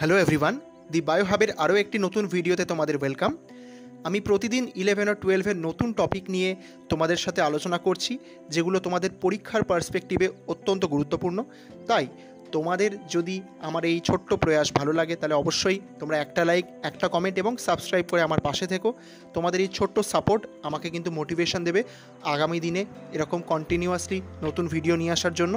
Hello everyone, দি বায়োহাবের আরও একটি নতুন ভিডিওতে তোমাদের ওয়েলকাম। আমি প্রতিদিন 11 আর 12-এর নতুন টপিক নিয়ে তোমাদের সাথে আলোচনা করছি, যেগুলো তোমাদের পরীক্ষার পার্সপেক্টিভে অত্যন্ত গুরুত্বপূর্ণ। তাই তোমাদের যদি আমার এই ছোট্ট প্রয়াস ভালো লাগে, তাহলে অবশ্যই তোমরা একটা লাইক, একটা কমেন্ট এবং সাবস্ক্রাইব করে আমার পাশে থেকো। তোমাদের এই ছোট্ট সাপোর্ট আমাকে কিন্তু মোটিভেশন দেবে আগামী দিনে এরকম কন্টিনিউয়াসলি নতুন ভিডিও নিয়ে আসার জন্য।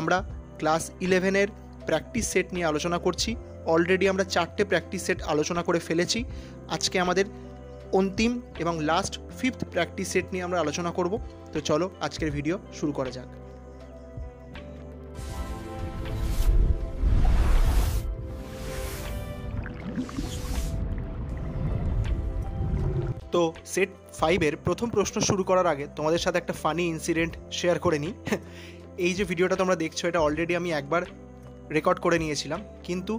আমরা ক্লাস 11-এর প্র্যাকটিস সেট নিয়ে আলোচনা করছি। অলরেডি আমরা 4টে প্র্যাকটিস সেট আলোচনা করে ফেলেছি। আজকে আমাদের অন্তিম এবং লাস্ট 5th প্র্যাকটিস সেট নিয়ে আমরা আলোচনা করব। তো চলো আজকের ভিডিও শুরু করা যাক। তো সেট 5-এর প্রথম প্রশ্ন শুরু করার আগে তোমাদের সাথে একটা ফানি ইনসিডেন্ট শেয়ার করে নিই। এই যে ভিডিওটা তোমরা দেখছো, এটা অলরেডি আমি একবার রেকর্ড করে নিয়েছিলাম, কিন্তু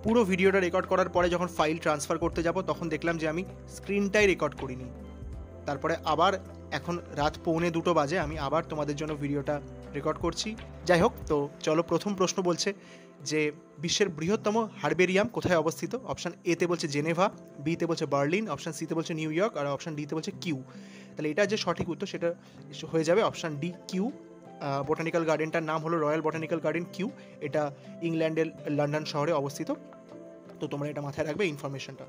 পুরো ভিডিওটা রেকর্ড করার পরে যখন ফাইল ট্রান্সফার করতে যাব তখন দেখলাম যে আমি স্ক্রিনটাই রেকর্ড করিনি। তারপরে আবার এখন রাত 1:45 বাজে, আমি আবার তোমাদের জন্য ভিডিওটা রেকর্ড করছি। যাই হোক, তো চলো, প্রথম প্রশ্ন বলছে যে বিশ্বের বৃহত্তম হার্বেরিয়াম কোথায় অবস্থিত? অপশান এতে বলছে জেনেভা, বিতে বলছে বার্লিন, অপশান সিতে বলছে নিউ ইয়র্ক, আর অপশান ডিতে বলছে কিউ। তাহলে এটা যে সঠিক উত্তর সেটা হয়ে যাবে অপশান ডি, কিউ। বোটানিক্যাল গার্ডেনটার নাম হলো রয়্যাল বোটানিক্যাল গার্ডেন কিউ। এটা ইংল্যান্ডের লন্ডন শহরে অবস্থিত। তো তোমরা এটা মাথায় রাখবে ইনফরমেশনটা।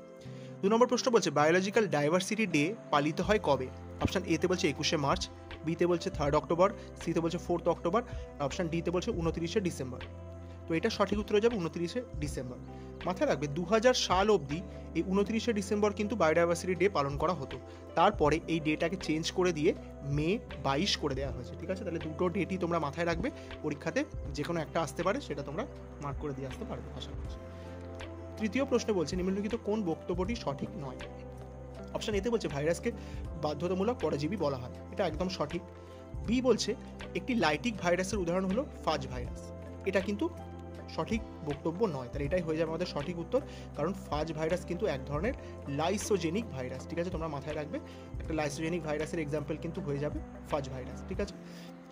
2 নম্বর প্রশ্ন বলছে বায়োলজিক্যাল ডাইভার্সিটি ডে পালিত হয় কবে? অপশান এতে বলছে 21শে মার্চ, বিতে বলছে 3rd অক্টোবর, সিতে বলছে 4th অক্টোবর, অপশান ডিতে বলছে 29শে ডিসেম্বর। তো এটা সঠিক উত্তর হয়ে যাবে 29শে ডিসেম্বর। মাথায় রাখবে 2000 সাল অবধি এই 29শে ডিসেম্বর কিন্তু বায়োডাইভার্সিটি ডে পালন করা হতো। তারপরে এই ডেটাকে চেঞ্জ করে দিয়ে মে 22 করে দেওয়া হয়েছে। ঠিক আছে, তাহলে দুটো ডেটই তোমরা মাথায় রাখবে, পরীক্ষাতে যে কোনো একটা আসতে পারে, সেটা তোমরা মার্ক করে দিয়ে আসতে পারবে আশা করছি। তৃতীয় প্রশ্ন বলছে নিম্নলিখিত কোন বক্তব্যটি সঠিক নয়? অপশন এতে বলছে ভাইরাসকে বাধ্যতামূলক পরজীবী বলা হয়, এটা একদম সঠিক। বি বলছে একটি লাইটিক ভাইরাসের উদাহরণ হলো ফাজ ভাইরাস, এটা কিন্তু সঠিক বক্তব্য নয়। তাহলে এটাই হয়ে যাবে আমাদের সঠিক উত্তর, কারণ ফাজ ভাইরাস কিন্তু এক ধরনের লাইসোজেনিক ভাইরাস। ঠিক আছে, তোমরা মাথায় রাখবে একটা লাইসোজেনিক ভাইরাসের এক্সাম্পল কিন্তু হয়ে যাবে ফাজ ভাইরাস। ঠিক আছে,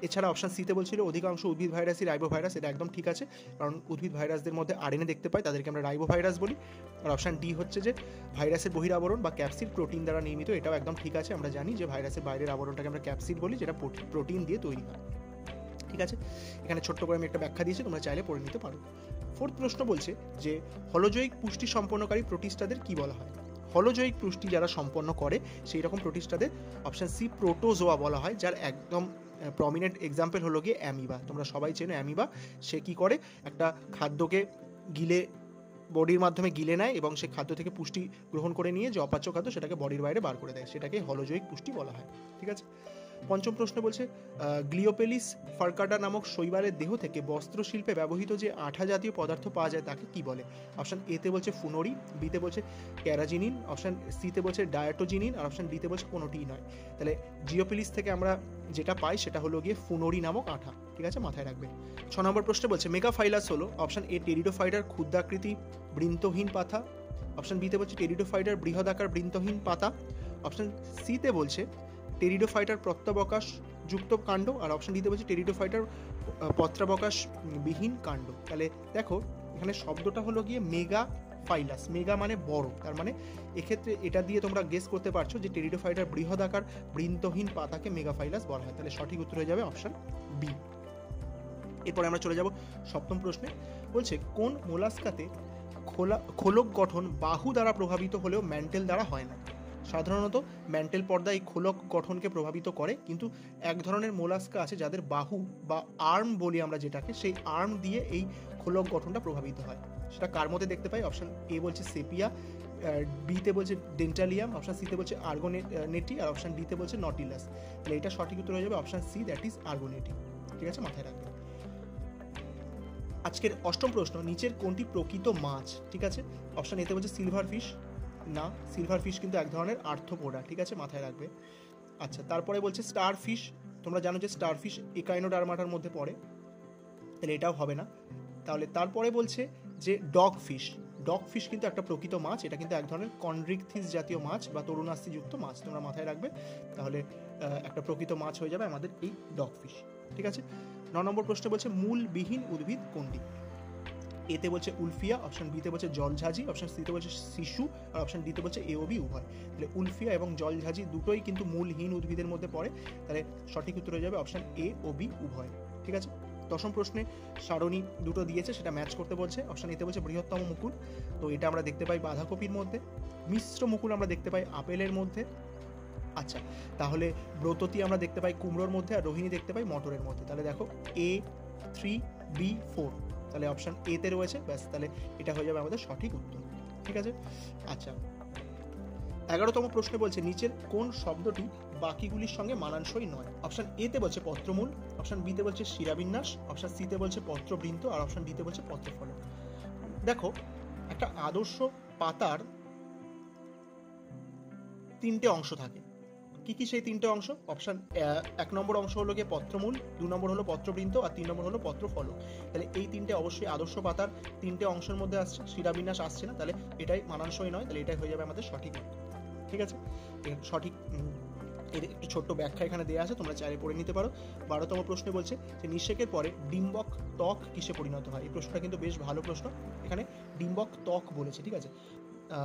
এছাড়া অপশান সিতে বলছিল অধিকাংশ উদ্ভিদ ভাইরাসই রাইবো ভাইরাস, এটা একদম ঠিক আছে, কারণ উদ্ভিদ ভাইরাসদের মধ্যে আরএনএ দেখতে পাই, তাদেরকে আমরা রাইবো ভাইরাস বলি। আর অপশান ডি হচ্ছে যে ভাইরাসের বহিরাবরণ বা ক্যাপসিড প্রোটিন দ্বারা নির্মিত, এটাও একদম ঠিক আছে। আমরা জানি যে ভাইরাসের বাইরের আবরণটাকে আমরা ক্যাপসিড বলি, যেটা প্রোটিন দিয়ে তৈরি হয়। ঠিক আছে, এখানে ছোট্ট করে আমি একটা ব্যাখ্যা দিয়েছি, তোমরা চাইলে পড়ে নিতে পারো। 4th প্রশ্ন বলছে যে হলোজৈবিক পুষ্টি সম্পন্নকারী প্রোটিস্টাদের কি বলা হয়? হলোজৈবিক পুষ্টি যারা সম্পন্ন করে সেই রকম প্রোটিস্টাদের অপশান সি প্রোটোজোয়া বলা হয়, যার একদম প্রমিনেন্ট এক্সাম্পল হলো গিয়ে অ্যামিবা। তোমরা সবাই চেনো অ্যামিবা। সে কি করে, একটা খাদ্যকে গিলে বডির মাধ্যমে গিলে নেয় এবং সে খাদ্য থেকে পুষ্টি গ্রহণ করে নিয়ে যে অপাচ্য খাদ্য সেটাকে বডির বাইরে বার করে দেয়, সেটাকে হলোজৈবিক পুষ্টি বলা হয়। ঠিক আছে, 5ম প্রশ্ন বলছে গ্লিওপেলিস ফার্কাটা নামক শৈবালের দেহ থেকে বস্ত্রশিল্পে ব্যবহৃত যে আঠা জাতীয় পদার্থ পাওয়া যায় তাকে কি বলে? অপশান এতে বলছে ফুনরি, বিতে বলছে ক্যারাজিনিন, অপশান সিতে বলছে ডায়াটোজিনিন, আর অপশান ডিতে বলছে কোনোটিই নয়। তাহলে জিওপেলিস থেকে আমরা যেটা পাই সেটা হলো গিয়ে ফুনরি নামক আঠা। ঠিক আছে, মাথায় রাখবে। 6 নম্বর প্রশ্ন বলছে মেগাফাইলাস হলো অপশান এ টেরিডোফাইটার ক্ষুদ্রাকৃতি বৃন্তহীন পাতা, অপশান বিতে বলছে টেরিডোফাইটার বৃহদাকার বৃন্তহীন পাতা, অপশান সিতে বলছে টেরিডোফাইটার প্রত্যাবকাশ যুক্ত কাণ্ড, আর অপশন দিতে বলছে টেরিডোফাইটার পত্রাবকাশ বিহীন কাণ্ড। তাহলে দেখো এখানে শব্দটা হলো গিয়ে মেগা ফাইলাস, মেগা মানে বড়, তার মানে এক্ষেত্রে এটা দিয়ে তোমরা গেস করতে পারছো যে টেরিডোফাইটার বৃহদাকার বৃন্তহীন পাতাকে মেগাফাইলাস বলা হয়। তাহলে সঠিক উত্তর হয়ে যাবে অপশন বি। এরপরে আমরা চলে যাব 7ম প্রশ্নে। বলছে কোন মোলাস্কাতে খোলক গঠন বাহু দ্বারা প্রভাবিত হলেও ম্যান্টেল দ্বারা হয় না? সাধারণত ম্যান্টেল পর্দা এই খোলক গঠনকে প্রভাবিত করে, কিন্তু এক ধরনের মোলাস্কা আছে যাদের বাহু বা আর্ম বলি আমরা যেটাকে, সেই আর্ম দিয়ে এই খোলক গঠনটা প্রভাবিত হয়। সেটা কার মধ্যে দেখতে পাই? অপশান এ বলছে সেপিয়া, বিতে বলছে ডেন্টালিয়াম, অপশান সিতে বলছে আর্গোনেটি, আর অপশান ডিতে বলছে নটিলাস। তাহলে এটা সঠিক উত্তর হয়ে যাবে অপশান সি, দ্যাট ইজ আর্গোনেটি। ঠিক আছে, মাথায় রাখবে। আজকের 8ম প্রশ্ন, নিচের কোনটি প্রকৃত মাছ? ঠিক আছে, অপশান এতে বলছে সিলভার ফিশ, না, সিলভার ফিশ কিন্তু এক ধরনের আর্থ্রোপোডা। ঠিক আছে, মাথায় রাখবে। আচ্ছা, তারপরে বলছে স্টার ফিশ, তোমরা জানো যে স্টার ফিশ একাইনোডার্মাটার মধ্যে পড়ে, তাহলে এটাও হবে না। তাহলে তারপরে বলছে যে ডগ ফিশ, ডগ ফিশ কিন্তু একটা প্রকৃত মাছ, এটা কিন্তু এক ধরনের কন্ড্রিকথিস জাতীয় মাছ বা তরুণাস্থিযুক্ত মাছ, তোমরা মাথায় রাখবে। তাহলে একটা প্রকৃত মাছ হয়ে যাবে আমাদের এই ডগ ফিশ। ঠিক আছে, 9 নম্বর প্রশ্ন বলছে মূলবিহীন উদ্ভিদ কোনটি? এতে বলছে উলফিয়া, অপশন বিতে বলছে জলঝাঁঝি, অপশন সিতে বলছে শিশু, আর অপশন ডিতে বলছে এ ও বি উভয়। তাহলে উলফিয়া এবং জলঝাঁঝি দুটোই কিন্তু মূলহীন উদ্ভিদের মধ্যে পড়ে, তাহলে সঠিক উত্তর হয়ে যাবে অপশন এ ও বি উভয়। ঠিক আছে, দশম প্রশ্নে সারণী দুটো দিয়েছে, সেটা ম্যাচ করতে বলছে। অপশন এতে বলছে বৃহত্তম মুকুল, তো এটা আমরা দেখতে পাই বাঁধাকপির মধ্যে। মিশ্র মুকুল আমরা দেখতে পাই আপেলের মধ্যে। আচ্ছা, তাহলে ব্রততী আমরা দেখতে পাই কুমড়োর মধ্যে, আর রোহিণী দেখতে পাই মটরের মধ্যে। তাহলে দেখো A3B4, তাহলে অপশন এতে রয়েছে, ব্যাস তাহলে এটা হয়ে যাবে আমাদের সঠিক উত্তর। ঠিক আছে, আচ্ছা 11তম প্রশ্নে বলছে নিচের কোন শব্দটি বাকিগুলির সঙ্গে মানানসই নয়? অপশন এতে বলছে পত্রমূল, অপশন বিতে বলছে শিরাবিন্যাস, অপশন সিতে বলছে পত্রবৃন্ত, আর অপশন ডিতে বলছে পত্রফলক। দেখো, একটা আদর্শ পাতার তিনটে অংশ থাকে। কি কি সেই তিনটে অংশ? অপশন 1 নম্বর অংশ হলো গিয়ে পত্রমূল, 2 নম্বর হলো পত্রবৃন্ত, আর 3 নম্বর হলো পত্রফলক। তাহলে এই তিনটে অবশ্যই আদর্শ পাতার তিনটে অংশের মধ্যে আসছে, শিরাবিন্যাস আসছে না, তাহলে এটাই মানানসই নয়, তাহলে এটাই হয়ে যাবে আমাদের সঠিক উত্তর। ঠিক আছে, সঠিক এর একটু ছোট্ট ব্যাখ্যা এখানে দেওয়া আছে, তোমরা চাইলে পড়ে নিতে পারো। 12তম প্রশ্নে বলছে যে নিষেকের পরে ডিম্বক ত্বক কিসে পরিণত হয়? এই প্রশ্নটা কিন্তু বেশ ভালো প্রশ্ন, এখানে ডিম্বক ত্বক বলেছে। ঠিক আছে,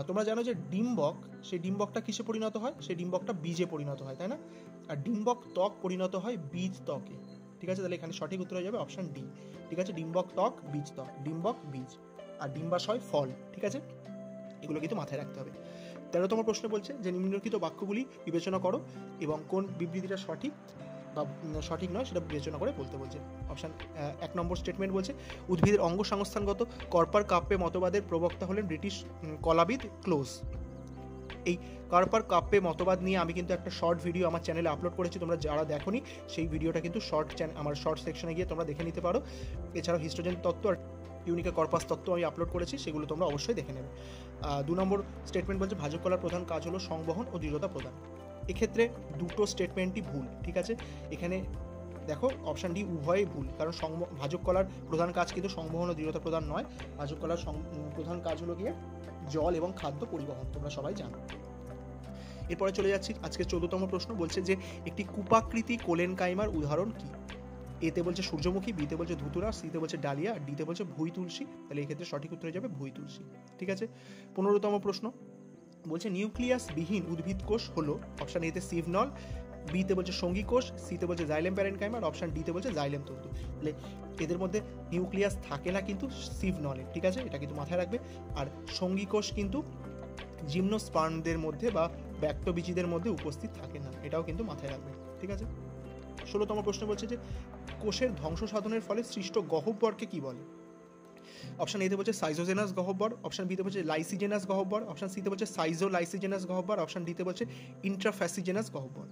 তোমরা জানো যে ডিম্বক, সেই ডিম্বকটা কিসে পরিণত হয়? সেই ডিম্বকটা বীজে পরিণত হয়, তাই না? আর ডিম্বক ত্বক পরিণত হয় বীজ ত্বকে। ঠিক আছে, তাহলে এখানে সঠিক উত্তর হয়ে যাবে অপশন ডি। ঠিক আছে, ডিম্বক ত্বক বীজ ত্বক, ডিম্বক বীজ, আর ডিম্বাশয় ফল। ঠিক আছে, এগুলো কিন্তু মাথায় রাখতে হবে। 13তম প্রশ্ন বলছে যে নিম্নলিখিত বাক্যগুলি বিবেচনা করো এবং কোন বিবৃতিটা সঠিক বা সঠিক নয় সেটা বিবেচনা করে বলতে বলছে। অপশন 1 নম্বর স্টেটমেন্ট বলছে উদ্ভিদের অঙ্গ সংস্থানগত কর্পার কাপ্পে মতবাদের প্রবক্তা হলেন ব্রিটিশ কলাবিদ ক্লোজ। এই কার্পার কাপ্পে মতবাদ নিয়ে আমি কিন্তু একটা শর্ট ভিডিও আমার চ্যানেলে আপলোড করেছি, তোমরা যারা দেখোনি সেই ভিডিওটা কিন্তু আমার শর্ট সেকশনে গিয়ে তোমরা দেখে নিতে পারো। এছাড়াও হিস্ট্রোজেন তত্ত্ব আর ইউনিকা কর্পাস তত্ত্ব আমি আপলোড করেছি, সেগুলো তোমরা অবশ্যই দেখে নেবে। 2 নম্বর স্টেটমেন্ট বলছে ভাজক কলার প্রধান কাজ হলো সংবহন ও দৃঢ়তা প্রদান। এক্ষেত্রে দুটো স্টেটমেন্টই ভুল। ঠিক আছে, এখানে দেখো অপশান ডি উভয়ই ভুল, কারণ ভাজক কলার প্রধান কাজ কিন্তু সংবহন ও দৃঢ়তা প্রদান নয়। ভাজক কলার প্রধান কাজ হলো গিয়ে জল এবং খাদ্য পরিবহন, তোমরা সবাই জানো। এরপরে চলে যাচ্ছি আজকে 14তম প্রশ্ন বলছে যে একটি কুপাকৃতি কোলেন কাইমার উদাহরণ কি? এতে বলছে সূর্যমুখী, বিতে বলছে ধুতুরা, সিতে বলছে ডালিয়া, আর ডিতে বলছে ভুঁই তুলসী। তাহলে এই ক্ষেত্রে সঠিক উত্তর হয়ে যাবে ভুঁই তুলসী। ঠিক আছে, 15তম প্রশ্ন বলছে নিউক্লিয়াস বিহীন উদ্ভিদ কোষ হলো? অপশন এতে সিভনল, বিতে বলছে সঙ্গী কোষ, সিতে বলছে জাইলেম প্যারেনকাইমার, অপশন ডিতে বলছে জাইলেম তন্তু। তাহলে এদের মধ্যে নিউক্লিয়াস থাকে না কিন্তু সিভনলে। ঠিক আছে, এটা কিন্তু মাথায় রাখবে। আর সঙ্গী কোষ কিন্তু জিমনোস্পার্মদের মধ্যে বা ব্যাক্টোবিচিদের মধ্যে উপস্থিত থাকে না, এটাও কিন্তু মাথায় রাখবে। ঠিক আছে, 16তম প্রশ্ন বলছে যে কোষের ধ্বংস সাধনের ফলে সৃষ্ট গহ্বরকে কি বলে? অপশন এতে বলছে সাইজোজেনাস গহ্বর, অপশন বিতে বলছে লাইসিজেনাস গহ্বর, অপশন সিতে বলছে সাইজোলাইসিজেনাস গহ্বর, অপশন ডিতে বলছে ইন্ট্রাফ্যাসিজেনাস গহ্বর।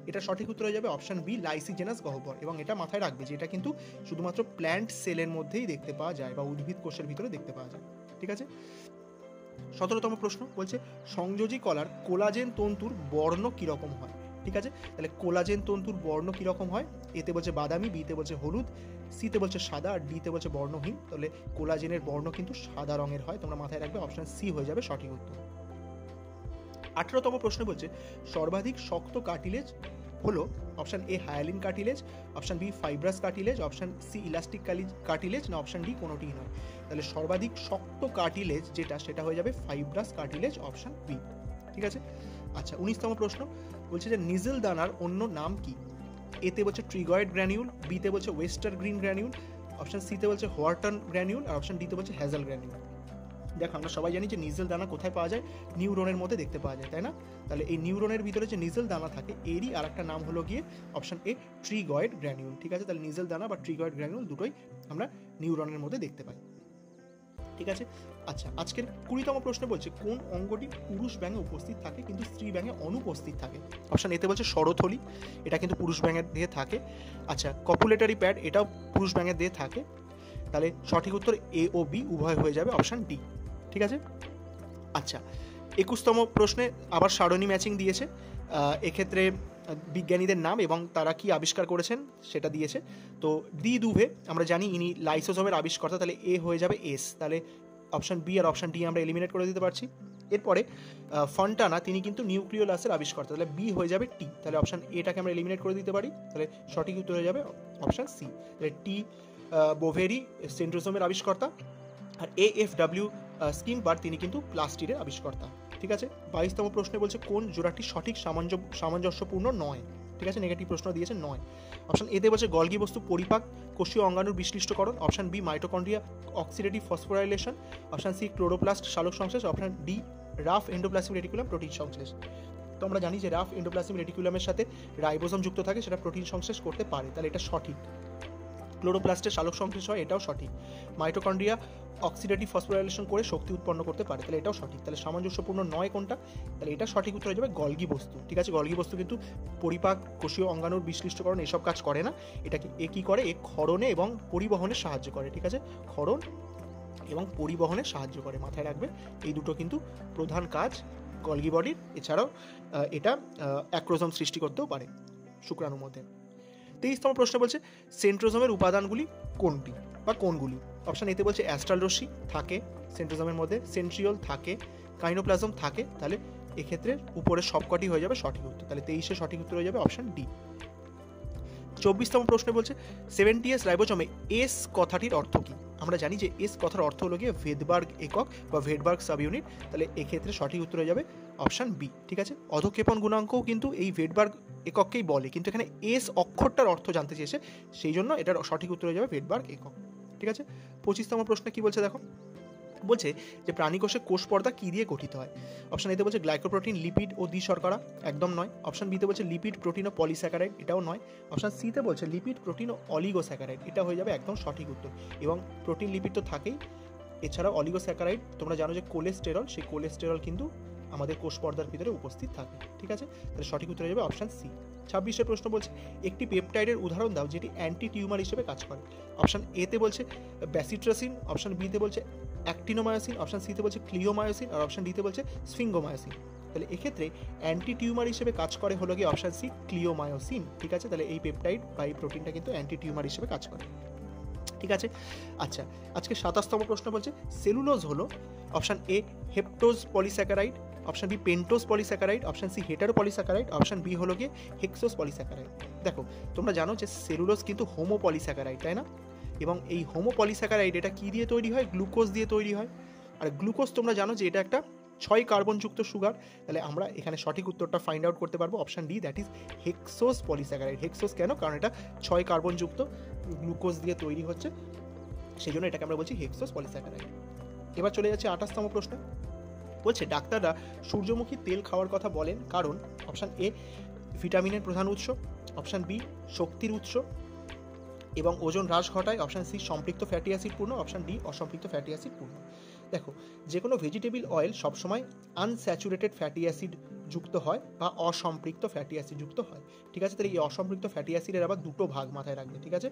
এটা সঠিক উত্তর হয়ে যাবে অপশন বি লাইসিজেনাস গহ্বর। এবং এটা মাথায় রাখবে যে এটা কিন্তু শুধুমাত্র প্ল্যান্ট সেলের মধ্যেই দেখতে পাওয়া যায় বা উদ্ভিদ কোষের ভিতরে দেখতে পাওয়া যায়। ঠিক আছে, 17তম প্রশ্ন বলছে সংযোজী কলার কোলাজেন তন্তুর বর্ণ কিরকম হয়? ঠিক আছে, তাহলে কোলাজেন তন্তুর বর্ণ কিরকম হয়? এতে বলছে বাদামি, বিতে বলছে হলুদ, সিতে বলছে সাদা, আর ডিতে বলছে বর্ণহীন। তাহলে কোলাজেনের বর্ণ কিন্তু সাদা রঙের হয়, তোমরা মাথায় রাখবে অপশন সি হয়ে যাবে সঠিক উত্তর। 18তম প্রশ্ন বলছে সর্বাধিক শক্ত কার্টিলেজ হলো? Option A hyaline cartilage, option B fibrous cartilage, option C elastic cartilage, না অপশন ডি কোনোটিই নয়। তাহলে সর্বাধিক শক্ত কার্টিলেজ যেটা, সেটা হয়ে যাবে ফাইব্রাস কার্টিলেজ, অপশন বি। ঠিক আছে, আচ্ছা 19তম প্রশ্ন বলছে যে নিজেল দানার অন্য নাম কি? এতে বলছে ট্রিগয়েড গ্র্যানিউল, বিতে বলছে ওয়েস্টার গ্রিন গ্র্যানিউল, অপশন সিতে বলছে হোয়ার্টন গ্র্যানিউল, আর অপশন ডিতে বলছে হ্যাজেল গ্র্যানিউল। দেখো আমরা সবাই জানি যে নিজেল দানা কোথায় পাওয়া যায়? নিউরনের মধ্যে দেখতে পাওয়া যায়, তাই না? তাহলে এই নিউরনের ভিতরে যে নিজেল দানা থাকে এরই আর একটা নাম হলো গিয়ে অপশন এ ট্রিগয়েড গ্র্যানিউল। ঠিক আছে, তাহলে নিজেল দানা বা ট্রিগয়েড গ্র্যানিউল দুটোই আমরা নিউরনের মধ্যে দেখতে পাই। ঠিক আছে, আচ্ছা আজকের 20তম প্রশ্ন বলছে কোন অঙ্গটি পুরুষ ব্যাঙে উপস্থিত থাকে কিন্তু স্ত্রী ব্যাঙে অনুপস্থিত থাকে? অপশন এতে বলছে স্বরথলি, এটা কিন্তু পুরুষ ব্যাঙের দেহে থাকে। আচ্ছা কপুলেটারি প্যাড, এটাও পুরুষ ব্যাঙের দেহে থাকে। তাহলে সঠিক উত্তর এ ও বি উভয় হয়ে যাবে অপশন ডি। ঠিক আছে, আচ্ছা 21তম প্রশ্নে আবার সারণী ম্যাচিং দিয়েছে। এক্ষেত্রে বিজ্ঞানীদের নাম এবং তারা কি আবিষ্কার করেছেন সেটা দিয়েছে। তো ডি দুভে আমরা জানি ইনি লাইসোজোমের আবিষ্কর্তা, তাহলে এ হয়ে যাবে এস। তাহলে অপশন বি আর অপশন ডি আমরা এলিমিনেট করে দিতে পারছি। এরপরে ফন্টানা, তিনি কিন্তু নিউক্লিওলাসের আবিষ্কর্তা, তাহলে বি হয়ে যাবে টি। তাহলে অপশন এটাকে আমরা এলিমিনেট করে দিতে পারি, তাহলে সঠিক উত্তর হয়ে যাবে অপশন সি। তাহলে টি বোভেরি সেন্ট্রোজোমের আবিষ্কর্তা, আর AFW স্কিম্পার তিনি কিন্তু প্লাস্টিকের আবিষ্কর্তা। ঠিক আছে, 22তম প্রশ্নে বলছে কোন জোড়াটি সঠিক সামঞ্জস্যপূর্ণ নয়। ঠিক আছে, নেগেটিভ প্রশ্ন দিয়েছে নয়। অপশন এতে বলছে গলগি বস্তু পরিপাক কোষীয় অঙ্গাণুর বিশ্লিষ্টকরণ, option B mitochondria oxidative phosphorylation, option C chloroplast সালোক সংশ্লেষ, option D rough endoplasmic reticulum protein সংশ্লেষ। তো আমরা জানি যে রাফ এন্ডোপ্লাজমিক রেটিকুলামের সাথে রাইবোসোম যুক্ত থাকে, সেটা প্রোটিন সংশ্লেষ করতে পারে, তাহলে এটা সঠিক। ক্লোরোপ্লাস্টের সালোক সংশ্লেষ হয়, এটাও সঠিক। মাইটোকন্ড্রিয়া অক্সিডেটিভ ফসফোরাইলেশন করে শক্তি উৎপন্ন করতে পারে, তাহলে এটাও সঠিক। তাহলে সামঞ্জস্যপূর্ণ নয় কোনটা, তাহলে এটা সঠিক উত্তর হয়ে যাবে গলগি বস্তু। ঠিক আছে, গলগি বস্তু কিন্তু পরিপাক কোষীয় অঙ্গাণুর বিশ্লিষ্টকরণ এসব কাজ করে না, এটাকে এ কী করে, এ ক্ষরণে এবং পরিবহনে সাহায্য করে। ঠিক আছে, ক্ষরণ এবং পরিবহনে সাহায্য করে, মাথায় রাখবে এই দুটো কিন্তু প্রধান কাজ গলগি বডির। এছাড়াও এটা অ্যাক্রোজোম সৃষ্টি করতেও পারে শুক্রাণুর মধ্যে। 23তম প্রশ্ন বলছে সেন্ট্রোজোমের উপাদানগুলি কোনটি বা কোনগুলি। অপশন এতে বলছে অ্যাস্ট্রাল রশ্মি থাকে সেন্ট্রোজোমের মধ্যে, সেন্ট্রিওল থাকে, কাইনোপ্লাজম থাকে, তাহলে এক্ষেত্রে উপরে সবকটি হয়ে যাবে সঠিক উত্তর। তাহলে 23-এ সঠিক উত্তর হয়ে যাবে অপশন ডি। 24তম প্রশ্নে বলছে 70S রাইবোজোমে এস কথাটির অর্থ কী। আমরা জানি যে এস কথার অর্থ হলো গিয়ে ভেদবার্গ একক বা ভেদবার্গ সাব ইউনিট, তাহলে এক্ষেত্রে সঠিক উত্তর হয়ে যাবে অপশন বি। ঠিক আছে, অধক্ষেপণ গুণাঙ্কও কিন্তু এই ভেদবার্গ একককেই বলে, কিন্তু এখানে এস অক্ষরটার অর্থ জানতে চেয়েছে, সেই জন্য এটার সঠিক উত্তর হয়ে যাবে ভেদবার্গ একক। ঠিক আছে, 25তম প্রশ্নে কি বলছে দেখো, বলছে যে প্রাণীকোষে কোষ পর্দা কী দিয়ে গঠিত হয়। অপশন এতে বলছে গ্লাইকোপ্রোটিন, লিপিড ও দ্বিশর্করা, একদম নয়। অপশন বিতে বলছে লিপিড, প্রোটিন ও পলিস্যাকারাইড, এটাও নয়। অপশন সিতে বলছে লিপিড, প্রোটিন ও অলিগোস্যাকারাইড, এটা হয়ে যাবে একদম সঠিক উত্তর। এবং প্রোটিন, লিপিড তো থাকেই, এছাড়াও অলিগোস্যাকারাইড, তোমরা জানো যে কোলেস্টেরল, সেই কোলেস্টেরল কিন্তু আমাদের কোষ পর্দার ভিতরে উপস্থিত থাকে। ঠিক আছে, তাহলে সঠিক উত্তর হয়ে যাবে অপশন সি। 26-এর প্রশ্ন বলছে একটি পেপটাইডের উদাহরণ দাও যেটি অ্যান্টি টিউমার হিসেবে কাজ করে। অপশন এতে বলছে ব্যাসিট্রাসিন, অপশন বিতে বলছে অ্যাক্টিনোমায়োসিন, অপশন সিতে বলছে ক্লিওমায়োসিন, আর অপশন ডিতে বলছে স্ফিঙ্গোমায়োসিন। তাহলে এক্ষেত্রে অ্যান্টি টিউমার হিসেবে কাজ করে হলো গিয়ে অপশন সি ক্লিওমায়োসিন। ঠিক আছে, তাহলে এই পেপটাইড বা এই প্রোটিনটা কিন্তু অ্যান্টি টিউমার হিসেবে কাজ করে। ঠিক আছে, আচ্ছা আজকে 27তম প্রশ্ন বলছে সেলুলোজ হলো option A heptose polysaccharide, option B pentose polysaccharide, option C hetero polysaccharide, option B হলো গিয়ে হেক্সোজ পলিস্যাকারাইড। দেখো তোমরা জানো যে সেলুলোজ কিন্তু হোমো পলিস্যাকারাইড, তাই না? এবং এই হোমো পলিস্যাকারাইড এটা কী দিয়ে তৈরি হয়, গ্লুকোজ দিয়ে তৈরি হয়। আর গ্লুকোজ তোমরা জানো যে এটা একটা 6 কার্বনযুক্ত সুগার, তাহলে আমরা এখানে সঠিক উত্তরটা ফাইন্ড আউট করতে পারবো option D, that is hexose polysaccharide. Hexose কেন, কারণ এটা 6 কার্বনযুক্ত গ্লুকোজ দিয়ে তৈরি হচ্ছে, সেই জন্য এটাকে আমরা বলছি হেক্সোজ পলিস্যাকারাইড। এবার চলে যাচ্ছে 28তম প্রশ্ন, বলছে ডাক্তাররা সূর্যমুখী তেল খাওয়ার কথা বলেন কারণ অপশন এ ভিটামিনের প্রধান উৎস, অপশন বি শক্তির উৎস এবং ওজন হ্রাস ঘটায়, অপশন সি সম্পৃক্ত ফ্যাটি অ্যাসিড পূর্ণ, অপশন ডি অসম্পৃক্ত ফ্যাটি অ্যাসিড পূর্ণ। দেখো যে কোনো ভেজিটেবল অয়েল সবসময় আনস্যাচুরেটেড ফ্যাটি অ্যাসিড যুক্ত হয় বা অসম্পৃক্ত ফ্যাটি অ্যাসিড যুক্ত হয়। ঠিক আছে, তাহলে এই অসম্পৃক্ত ফ্যাটি অ্যাসিডের আবার দুটো ভাগ মাথায় রাখবে। ঠিক আছে,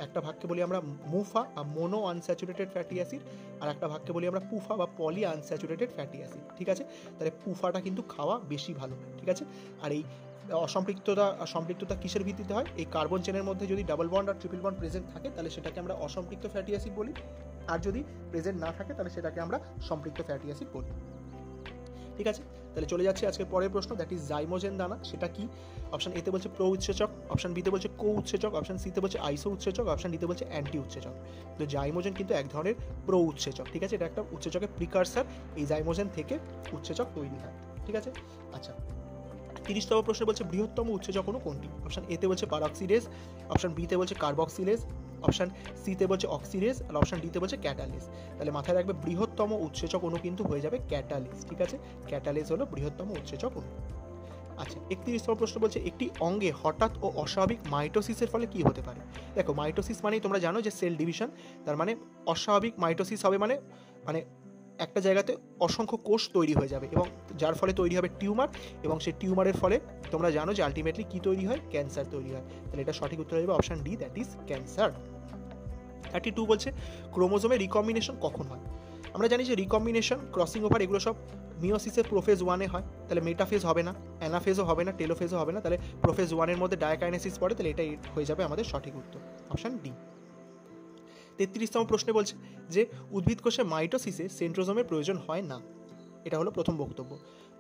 একটা ভাগকে বলি আমরা মুফা বা মোনো আনস্যাচুরেটেড ফ্যাটি অ্যাসিড, আর একটা ভাগকে বলি আমরা পুফা বা পলি আনস্যাচুরেটেড ফ্যাটি অ্যাসিড। ঠিক আছে, তাহলে পুফাটা কিন্তু খাওয়া বেশি ভালো। ঠিক আছে, আর এই সম্পৃক্ততা কিসের ভিত্তিতে হয়, এই কার্বন চেনের মধ্যে যদি ডাবল বন্ড আর ট্রিপল বন্ড প্রেজেন্ট থাকে তাহলে সেটাকে আমরা অসম্পৃক্ত ফ্যাটি অ্যাসিড বলি, আর যদি প্রেজেন্ট না থাকে তাহলে সেটাকে আমরা সম্পৃক্ত ফ্যাটি অ্যাসিড বলি। ঠিক আছে, তাহলে চলে যাচ্ছে আজকের পরের প্রশ্ন, দ্যাট ইজ জাইমোজেন দানা, সেটা কি। অপশন এতে বলছে প্রো উৎসেচক, অপশন বিতে বলছে কো উৎসেচক, অপশন সিতে বলছে আইসো উৎসেচক, অপশন ডিতে বলছে অ্যান্টি উৎসেচক। তো জাইমোজেন কিন্তু এক ধরনের প্রো উৎসেচক। ঠিক আছে, এটা একটা উৎসেচকের প্রিকারসার, এই জাইমোজেন থেকে উৎসেচক তৈরি হয়। ঠিক আছে, আচ্ছা 30তম প্রশ্নে বলছে বৃহত্তম উৎসেচক অণু কোনটি। অপশন এতে বলছে পারঅক্সিডেজ, অপশন বিতে বলছে কার্বক্সিলেজ, অপশন সিতে বলছে অক্সিডেজ, আর অপশন ডিতে বলছে ক্যাটালেজ। তাহলে মাথায় রাখবে বৃহত্তম উৎসেচক অণু কিন্তু হয়ে যাবে ক্যাটালেজ। ঠিক আছে, ক্যাটালেজ হলো বৃহত্তম উৎসেচক অণু। আচ্ছা 31তম প্রশ্ন বলছে একটি অঙ্গে হঠাৎ ও অস্বাভাবিক মাইটোসিসের ফলে কি হতে পারে। দেখো মাইটোসিস মানেই তোমরা জানো যে সেল ডিভিশন, তার মানে অস্বাভাবিক মাইটোসিস হবে মানে একটা জায়গাতে অসংখ্য কোষ তৈরি হয়ে যাবে এবং যার ফলে তৈরি হবে টিউমার, এবং সেই টিউমারের ফলে তোমরা জানো যে আলটিমেটলি কী তৈরি হয়, ক্যান্সার তৈরি হয়। তাহলে এটা সঠিক উত্তর হবে option D, that is cancer. 32 বলছে ক্রোমোজোমের রিকম্বিনেশন কখন হয়। আমরা জানি যে রিকম্বিনেশন, ক্রসিং ওভার এগুলো সব মিওসিসের প্রোফেজ 1-এ হয়, তাহলে মেটাফেজ হবে না, অ্যানাফেজও হবে না, টেলোফেজও হবে না, তাহলে প্রোফেজ 1-এর মধ্যে ডায়াকাইনেসিস পড়ে, তাহলে এটাই হয়ে যাবে আমাদের সঠিক উত্তর, অপশন ডি। 33তম প্রশ্নে বলছে যে উদ্ভিদ কোষে মাইটোসিসে সেন্ট্রোজোমের প্রয়োজন হয় না, এটা হলো প্রথম বক্তব্য।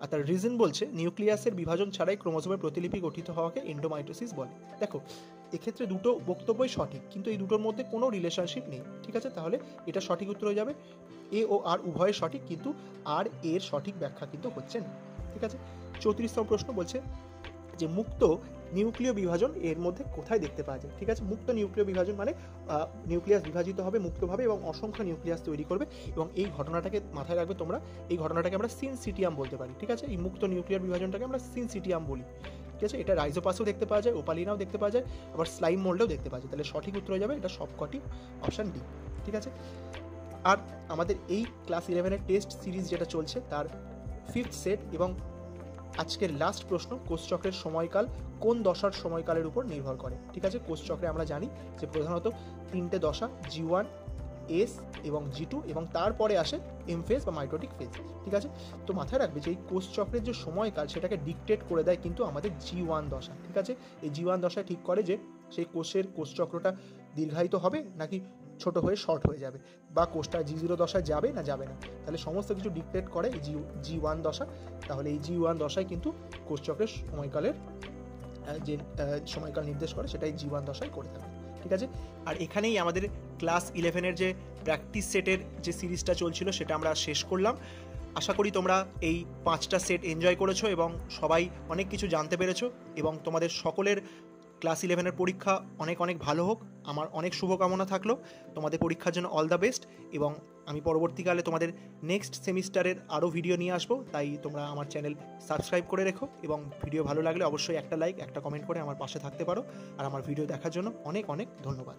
আর তার রিজন বলছে নিউক্লিয়াসের বিভাজন ছাড়াই ক্রোমোজোমের প্রতিলিপি গঠিত হওয়াকে এন্ডোমাইটোসিস বলে। দেখো এক্ষেত্রে দুটো বক্তব্যই সঠিক, কিন্তু এই দুটোর মধ্যে কোনো রিলেশনশিপ নেই, ঠিক আছে? তাহলে এটা সঠিক উত্তর হয়ে যাবে এ ও আর উভয় সঠিক, কিন্তু আর এর সঠিক ব্যাখ্যা কিন্তু হচ্ছে না, ঠিক আছে? 34তম প্রশ্ন বলছে যে মুক্ত নিউক্লিয় বিভাজন এর মধ্যে কোথায় দেখতে পাওয়া যায়, ঠিক আছে? মুক্ত নিউক্লিয় বিভাজন মানে নিউক্লিয়াস বিভাজিত হবে মুক্তভাবে এবং অসংখ্য নিউক্লিয়াস তৈরি করবে, এবং এই ঘটনাটাকে মাথায় রাখবে তোমরা, এই ঘটনাটাকে আমরা সিনসিটিয়াম বলতে পারি, ঠিক আছে? এই মুক্ত নিউক্লিয়ার বিভাজনটাকে আমরা সিনসিটিয়াম বলি, ঠিক আছে? এটা রাইজোপাসেও দেখতে পাওয়া যায়, ওপালিনাও দেখতে পাওয়া যায়, আবার স্লাইম মোল্ডেও দেখতে পাওয়া যায়। তাহলে সঠিক উত্তর হয়ে যাবে এটা সবকটি অপশান ডি, ঠিক আছে? আর আমাদের এই ক্লাস 11-এর টেস্ট সিরিজ যেটা চলছে তার 5th সেট এবং আজকের লাস্ট প্রশ্ন, কোষচক্রের সময়কাল কোন দশার সময়কালের উপর নির্ভর করে, ঠিক আছে? কোষচক্রে আমরা জানি যে প্রধানত 3টে দশা, G1, S এবং G2, এবং তারপরে আসে এম ফেজ বা মাইটোটিক ফেজ, ঠিক আছে? তো মাথায় রাখবে যে এই কোষচক্রের যে সময়কাল সেটাকে ডিকটেট করে দেয় কিন্তু আমাদের G1 দশা, ঠিক আছে? এই G1 দশায় ঠিক করে যে সেই কোষচক্রটা দীর্ঘায়িত হবে নাকি ছোট হয়ে শর্ট হয়ে যাবে, বা কোষটা G0 দশায় যাবে না যাবে না, তাহলে সমস্ত কিছু ডিকটেট করে এই G1 দশা। তাহলে এই G1 দশায় কিন্তু কোষচক্রের সময়কালের যে সময়কাল নির্দেশ করে সেটাই G1 দশায় করে থাকে, ঠিক আছে? আর এখানেই আমাদের ক্লাস 11-এর যে প্র্যাকটিস সেটের যে সিরিজটা চলছিল সেটা আমরা শেষ করলাম। আশা করি তোমরা এই 5টা সেট এনজয় করেছো এবং সবাই অনেক কিছু জানতে পেরেছো, এবং তোমাদের সকলের ক্লাস 11-এর পরীক্ষা অনেক অনেক ভালো হোক। আমার অনেক শুভকামনা থাকলো তোমাদের পরীক্ষার জন্য। All the best. এবং আমি পরবর্তীকালে তোমাদের নেক্সট সেমিস্টারের আরও ভিডিও নিয়ে আসবো, তাই তোমরা আমার চ্যানেল সাবস্ক্রাইব করে রেখো, এবং ভিডিও ভালো লাগলে অবশ্যই একটা লাইক একটা কমেন্ট করে আমার পাশে থাকতে পারো। আর আমার ভিডিও দেখার জন্য অনেক অনেক ধন্যবাদ।